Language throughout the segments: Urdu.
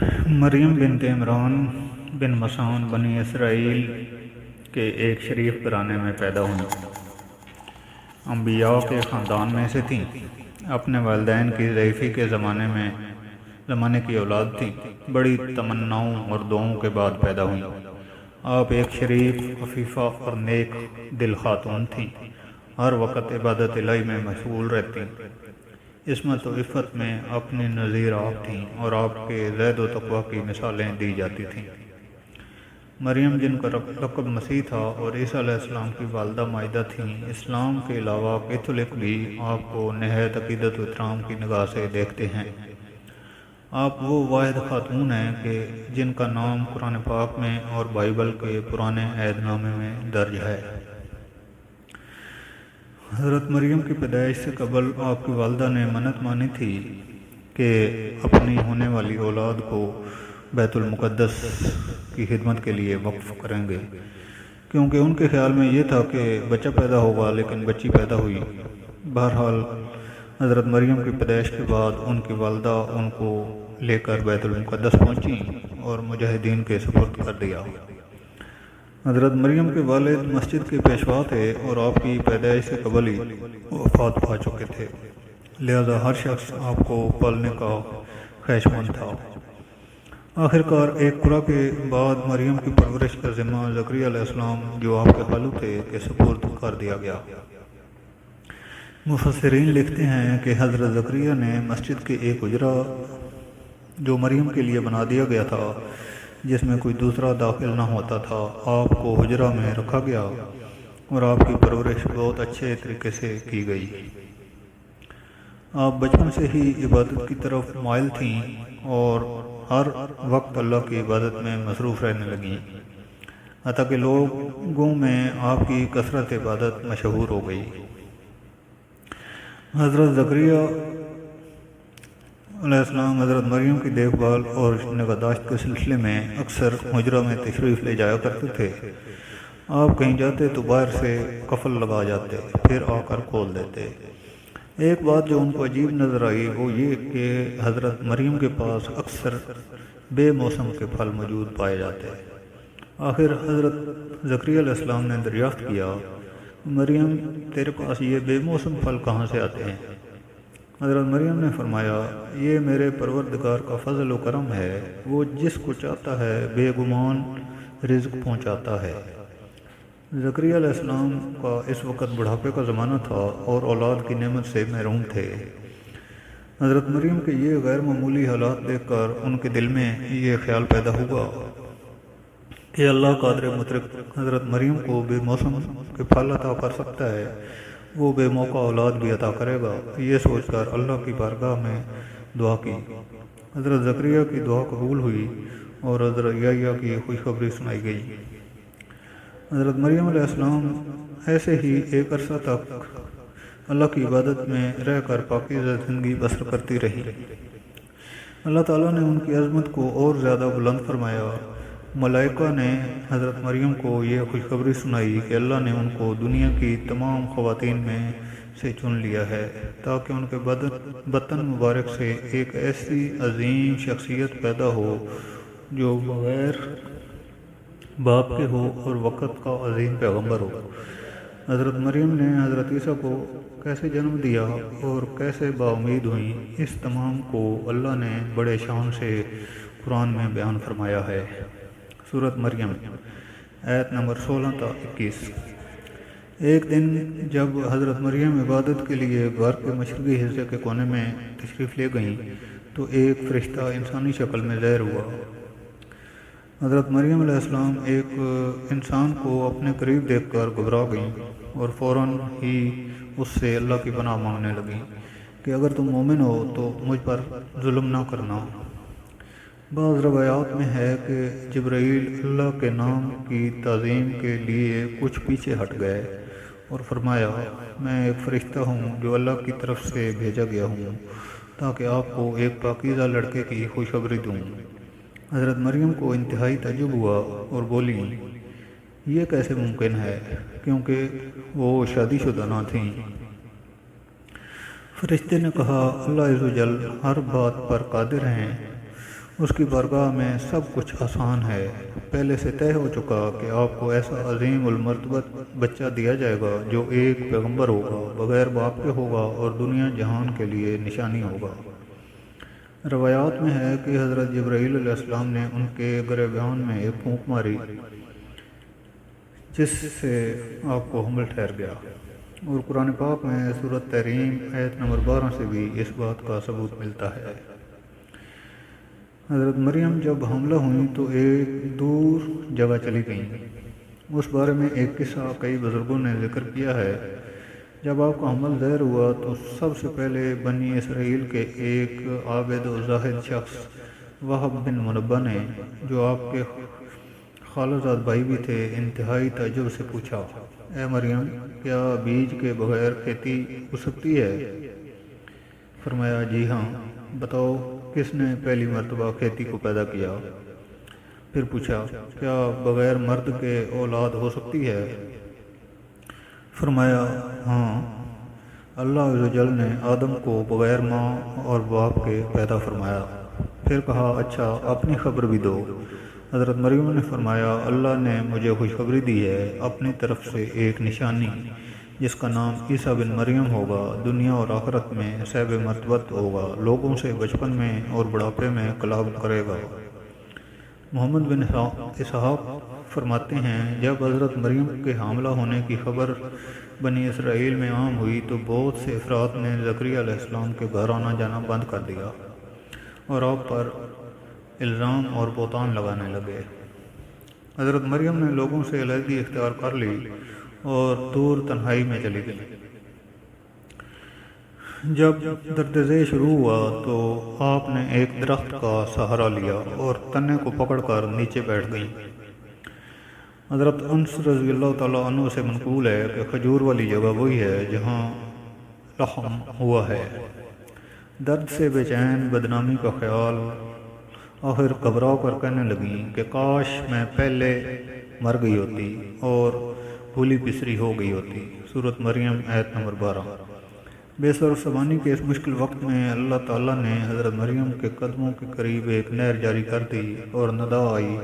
مریم بنت عمران بن مسعود بنی اسرائیل کے ایک شریف گھرانے میں پیدا ہوئیں۔ انبیاء کے خاندان میں سے تھیں۔ اپنے والدین کی ضعیفی کے زمانے کی اولاد تھیں۔ بڑی تمناؤں اور دعاؤں کے بعد پیدا ہوئیں۔ آپ ایک شریف، عفیفہ اور نیک دل خاتون تھیں۔ ہر وقت عبادت الہی میں مشغول رہتیں۔ عصمت و عفت میں اپنی نظیر آپ تھیں اور آپ کے زہد و تقویٰ کی مثالیں دی جاتی تھیں۔ مریم، جن کا لقب مسیح تھا، اور عیسیٰ علیہ السلام کی والدہ مائدہ تھیں۔ اسلام کے علاوہ کیتھولک بھی آپ کو نہایت عقیدت و احترام کی نگاہ سے دیکھتے ہیں۔ آپ وہ واحد خاتون ہیں کہ جن کا نام قرآن پاک میں اور بائبل کے پرانے عہد نامے میں درج ہے۔ حضرت مریم کی پیدائش سے قبل آپ کی والدہ نے منت مانی تھی کہ اپنی ہونے والی اولاد کو بیت المقدس کی خدمت کے لیے وقف کریں گے، کیونکہ ان کے خیال میں یہ تھا کہ بچہ پیدا ہوگا، لیکن بچی پیدا ہوئی۔ بہرحال حضرت مریم کی پیدائش کے بعد ان کی والدہ ان کو لے کر بیت المقدس پہنچیں اور مجاہدین کے سپرد کر دیا۔ حضرت مریم کے والد مسجد کے پیشوا تھے اور آپ کی پیدائش سے قبل ہی وفات پا چکے تھے، لہذا ہر شخص آپ کو پالنے کا خواہشمند تھا۔ آخرکار ایک قرعہ کے بعد مریم کی پرورش کا ذمہ زکریا علیہ السلام، جو آپ کے خالو تھے، کے سپرد کر دیا گیا۔ مفسرین لکھتے ہیں کہ حضرت زکریا نے مسجد کے ایک حجرہ جو مریم کے لیے بنا دیا گیا تھا، جس میں کوئی دوسرا داخل نہ ہوتا تھا، آپ کو حجرہ میں رکھا گیا اور آپ کی پرورش بہت اچھے طریقے سے کی گئی۔ آپ بچپن سے ہی عبادت کی طرف مائل تھیں اور ہر وقت اللہ کی عبادت میں مصروف رہنے لگیں، حتیٰ کہ لوگوں میں آپ کی کثرت عبادت مشہور ہو گئی۔ حضرت زکریا علیہ السلام حضرت مریم کی دیکھ بھال اور نگہداشت کے سلسلے میں اکثر حجرہ میں تشریف لے جایا کرتے تھے۔ آپ کہیں جاتے تو باہر سے قفل لگا جاتے، پھر آ کر کھول دیتے۔ ایک بات جو ان کو عجیب نظر آئی وہ یہ کہ حضرت مریم کے پاس اکثر بے موسم کے پھل موجود پائے جاتے۔ آخر حضرت زکریا علیہ السلام نے دریافت کیا، مریم، تیرے پاس یہ بے موسم پھل کہاں سے آتے ہیں؟ حضرت مریم نے فرمایا، یہ میرے پروردگار کا فضل و کرم ہے، وہ جس کو چاہتا ہے بے گمان رزق پہنچاتا ہے۔ زکریا علیہ السلام کا اس وقت بڑھاپے کا زمانہ تھا اور اولاد کی نعمت سے محروم تھے۔ حضرت مریم کے یہ غیر معمولی حالات دیکھ کر ان کے دل میں یہ خیال پیدا ہوا کہ اللہ قادر مطلق حضرت مریم کو بے موسم کے پھل عطا کر سکتا ہے، وہ بے موقع اولاد بھی عطا کرے گا۔ یہ سوچ کر اللہ کی بارگاہ میں دعا کی۔ حضرت زکریا کی دعا قبول ہوئی اور حضرت یحییٰ کی خوشخبری سنائی گئی۔ حضرت مریم علیہ السلام ایسے ہی ایک عرصہ تک اللہ کی عبادت میں رہ کر پاکیزہ زندگی بسر کرتی رہی۔ اللہ تعالیٰ نے ان کی عظمت کو اور زیادہ بلند فرمایا۔ ملائکہ نے حضرت مریم کو یہ خوشخبری سنائی کہ اللہ نے ان کو دنیا کی تمام خواتین میں سے چن لیا ہے تاکہ ان کے بطن مبارک سے ایک ایسی عظیم شخصیت پیدا ہو جو بغیر باپ کے ہو اور وقت کا عظیم پیغمبر ہو۔ حضرت مریم نے حضرت عیسیٰ کو کیسے جنم دیا اور کیسے باامید ہوئیں، اس تمام کو اللہ نے بڑے شان سے قرآن میں بیان فرمایا ہے۔ سورۃ مریم، آیت نمبر 16 تا 21۔ ایک دن جب حضرت مریم عبادت کے لیے گھر کے مشرقی حصے کے کونے میں تشریف لے گئیں تو ایک فرشتہ انسانی شکل میں ظاہر ہوا۔ حضرت مریم علیہ السلام ایک انسان کو اپنے قریب دیکھ کر گھبرا گئیں اور فوراً ہی اس سے اللہ کی پناہ مانگنے لگیں کہ اگر تم مومن ہو تو مجھ پر ظلم نہ کرنا۔ بعض روایات میں ہے کہ جبرائیل اللہ کے نام کی تعظیم کے لیے کچھ پیچھے ہٹ گئے اور فرمایا، میں ایک فرشتہ ہوں جو اللہ کی طرف سے بھیجا گیا ہوں تاکہ آپ کو ایک پاکیزہ لڑکے کی خوشخبری دوں۔ حضرت مریم کو انتہائی تعجب ہوا اور بولی، یہ کیسے ممکن ہے، کیونکہ وہ شادی شدہ نہ تھیں۔ فرشتے نے کہا، اللہ عز و جل ہر بات پر قادر ہیں، اس کی بارگاہ میں سب کچھ آسان ہے۔ پہلے سے طے ہو چکا کہ آپ کو ایسا عظیم المرتبت بچہ دیا جائے گا جو ایک پیغمبر ہوگا، بغیر باپ کے ہوگا اور دنیا جہان کے لیے نشانی ہوگا۔ روایات میں ہے کہ حضرت جبرائیل علیہ السلام نے ان کے گریبان میں ایک پھونک ماری جس سے آپ کو حمل ٹھہر گیا، اور قرآن پاک میں سورۃ تحریم آیت نمبر 12 سے بھی اس بات کا ثبوت ملتا ہے۔ حضرت مریم جب حاملہ ہوئیں تو ایک دور جگہ چلی گئیں۔ اس بارے میں ایک قصہ کئی بزرگوں نے ذکر کیا ہے۔ جب آپ کا حمل ظاہر ہوا تو سب سے پہلے بنی اسرائیل کے ایک عابد و زاہد شخص وہب بن منبہ نے، جو آپ کے خالہ زاد بھائی بھی تھے، انتہائی تعجب سے پوچھا، اے مریم، کیا بیج کے بغیر کھیتی ہو سکتی ہے؟ فرمایا، جی ہاں، بتاؤ کس نے پہلی مرتبہ کھیتی کو پیدا کیا؟ پھر پوچھا، کیا بغیر مرد کے اولاد ہو سکتی ہے؟ فرمایا، ہاں، اللہ عز و جل نے آدم کو بغیر ماں اور باپ کے پیدا فرمایا۔ پھر کہا، اچھا اپنی خبر بھی دو۔ حضرت مریم نے فرمایا، اللہ نے مجھے خوشخبری دی ہے اپنی طرف سے ایک نشانی جس کا نام عیسیٰ بن مریم ہوگا، دنیا اور آخرت میں صاحب مرتبت ہوگا، لوگوں سے بچپن میں اور بڑھاپے میں کلام کرے گا۔ محمد بن اسحاق فرماتے ہیں، جب حضرت مریم کے حاملہ ہونے کی خبر بنی اسرائیل میں عام ہوئی تو بہت سے افراد نے زکریا علیہ السلام کے گھر آنا جانا بند کر دیا اور آپ پر الزام اور بہتان لگانے لگے۔ حضرت مریم نے لوگوں سے علیحدگی اختیار کر لی اور دور تنہائی میں چلی گئی۔ جب درد ذیل شروع ہوا تو آپ نے ایک درخت کا سہارا لیا اور تنے کو پکڑ کر نیچے بیٹھ گئیں۔ حضرت انس رضی اللہ تعالیٰ عنہ سے منقول ہے کہ کھجور والی جگہ وہی ہے جہاں لحم ہوا ہے۔ درد سے بے چین، بدنامی کا خیال، آخر گھبرا کر کہنے لگیں کہ کاش میں پہلے مر گئی ہوتی اور بھولی بسری ہو گئی ہوتی۔ سورۃ مریم آیت نمبر 12۔ بے سر سبانی کے اس مشکل وقت میں اللہ تعالیٰ نے حضرت مریم کے قدموں کے قریب ایک نہر جاری کر دی اور ندا آئی،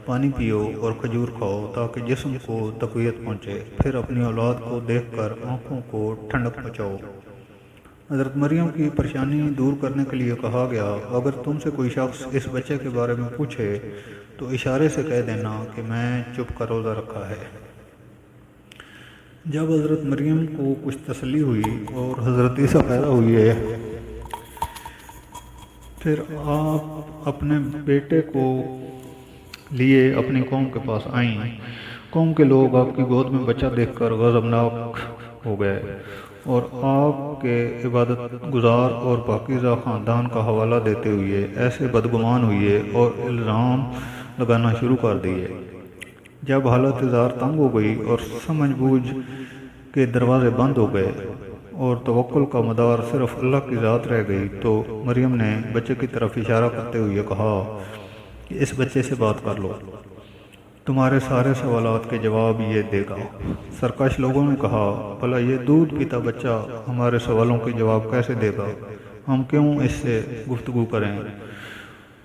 پانی پیو اور کھجور کھاؤ تاکہ جسم کو تقویت پہنچے، پھر اپنی اولاد کو دیکھ کر آنکھوں کو ٹھنڈک پہنچاؤ۔ حضرت مریم کی پریشانی دور کرنے کے لیے کہا گیا، اگر تم سے کوئی شخص اس بچے کے بارے میں پوچھے تو اشارے سے کہہ دینا کہ میں چپ کا روزہ رکھا ہے۔ جب حضرت مریم کو کچھ تسلی ہوئی اور حضرت عیسیٰ پیدا ہوئے، پھر آپ اپنے بیٹے کو لیے اپنی قوم کے پاس آئیں۔ قوم کے لوگ آپ کی گود میں بچہ دیکھ کر غضبناک ہو گئے اور آپ کے عبادت گزار اور پاکیزہ خاندان کا حوالہ دیتے ہوئے ایسے بدگمان ہوئے اور الزام لگانا شروع کر دیے۔ جب حالت زار تنگ ہو گئی اور سمجھ بوجھ کے دروازے بند ہو گئے اور توکل کا مدار صرف اللہ کی ذات رہ گئی تو مریم نے بچے کی طرف اشارہ کرتے ہوئے کہا کہ اس بچے سے بات کر لو، تمہارے سارے سوالات کے جواب یہ دے گا۔ سرکش لوگوں نے کہا، بھلا یہ دودھ پیتا بچہ ہمارے سوالوں کے جواب کیسے دے گا؟ ہم کیوں اس سے گفتگو کریں؟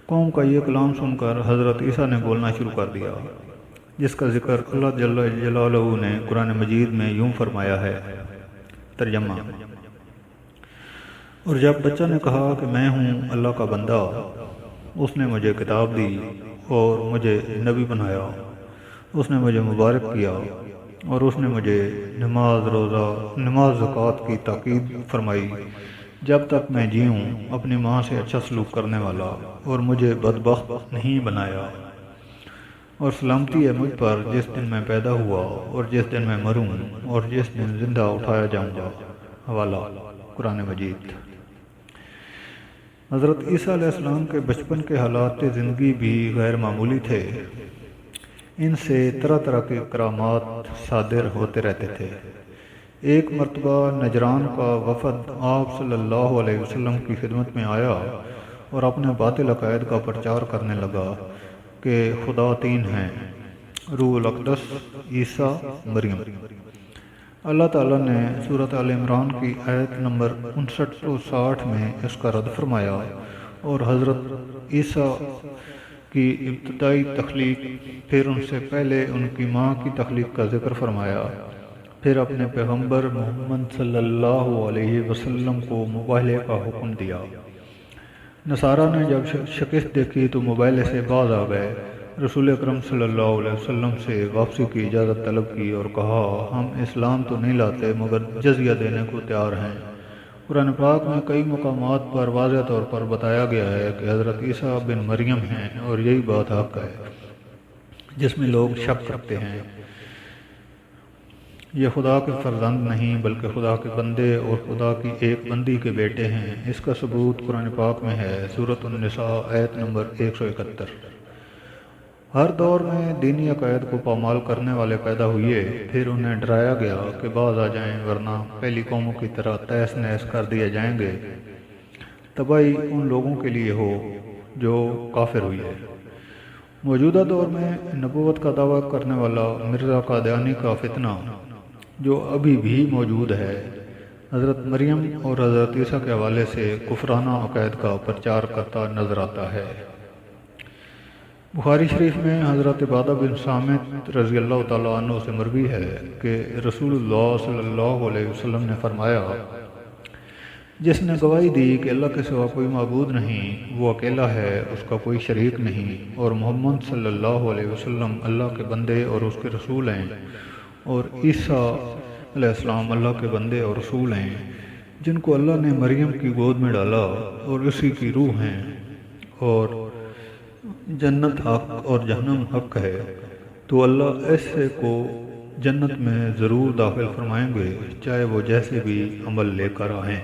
قوم کا یہ کلام سن کر حضرت عیسیٰ نے بولنا شروع کر دیا، جس کا ذکر اللہ جل جلالہ نے قرآن مجید میں یوں فرمایا ہے۔ ترجمہ: اور جب بچہ نے کہا کہ میں ہوں اللہ کا بندہ، اس نے مجھے کتاب دی اور مجھے نبی بنایا، اس نے مجھے مبارک کیا اور اس نے مجھے نماز، روزہ، نماز، زکوٰۃ کی تاکید فرمائی جب تک میں جی ہوں، اپنی ماں سے اچھا سلوک کرنے والا، اور مجھے بدبخت نہیں بنایا، اور سلامتی ہے مجھ پر جس دن میں پیدا ہوا اور جس دن میں مروں اور جس دن زندہ اٹھایا جاؤں گا۔ حوالہ قرآن مجید۔ حضرت عیسیٰ علیہ السلام کے بچپن کے حالات زندگی بھی غیر معمولی تھے۔ ان سے طرح طرح کے کرامات صادر ہوتے رہتے تھے۔ ایک مرتبہ نجران کا وفد آپ صلی اللہ علیہ وسلم کی خدمت میں آیا اور اپنے باطل عقائد کا پرچار کرنے لگا کہ خدا تین ہیں، روح الاقدس، عیسیٰ، مریم۔ اللہ تعالیٰ نے سورۃ آل عمران کی آیت نمبر 59 و 60 میں اس کا رد فرمایا اور حضرت عیسیٰ کی ابتدائی تخلیق، پھر ان سے پہلے ان کی ماں کی تخلیق کا ذکر فرمایا، پھر اپنے پیغمبر محمد صلی اللہ علیہ وسلم کو مباہلے کا حکم دیا۔ نصارہ نے جب شکست دیکھی تو مباہلے سے باز آ گئے، رسول اکرم صلی اللہ علیہ وسلم سے واپسی کی اجازت طلب کی اور کہا ہم اسلام تو نہیں لاتے مگر جزیہ دینے کو تیار ہیں۔ قرآن پاک میں کئی مقامات پر واضح طور پر بتایا گیا ہے کہ حضرت عیسیٰ بن مریم ہیں، اور یہی بات حق ہے جس میں لوگ شک کرتے ہیں۔ یہ خدا کے فرزند نہیں بلکہ خدا کے بندے اور خدا کی ایک بندی کے بیٹے ہیں۔ اس کا ثبوت قرآن پاک میں ہے، سورۃ النساء آیت نمبر 171۔ ہر دور میں دینی عقائد کو پامال کرنے والے پیدا ہوئے، پھر انہیں ڈرایا گیا کہ باز آ جائیں ورنہ پہلی قوموں کی طرح تہس نہس کر دیے جائیں گے۔ تباہی ان لوگوں کے لیے ہو جو کافر ہوئی ہے۔ موجودہ دور میں نبوت کا دعویٰ کرنے والا مرزا قادیانی کا فتنہ جو ابھی بھی موجود ہے، حضرت مریم اور حضرت عیسیٰ کے حوالے سے کفرانہ عقائد کا پرچار کرتا نظر آتا ہے۔ بخاری شریف میں حضرت عبادہ بن صامت رضی اللہ تعالیٰ عنہ سے مروی ہے کہ رسول اللہ صلی اللہ علیہ وسلم نے فرمایا، جس نے گواہی دی کہ اللہ کے سوا کوئی معبود نہیں، وہ اکیلا ہے، اس کا کوئی شریک نہیں، اور محمد صلی اللہ علیہ وسلم اللہ کے بندے اور اس کے رسول ہیں، اور عیسیٰ علیہ السلام اللہ کے بندے اور رسول ہیں، جن کو اللہ نے مریم کی گود میں ڈالا اور اسی کی روح ہیں، اور جنت حق اور جہنم حق ہے، تو اللہ ایسے کو جنت میں ضرور داخل فرمائیں گے چاہے وہ جیسے بھی عمل لے کر آئیں۔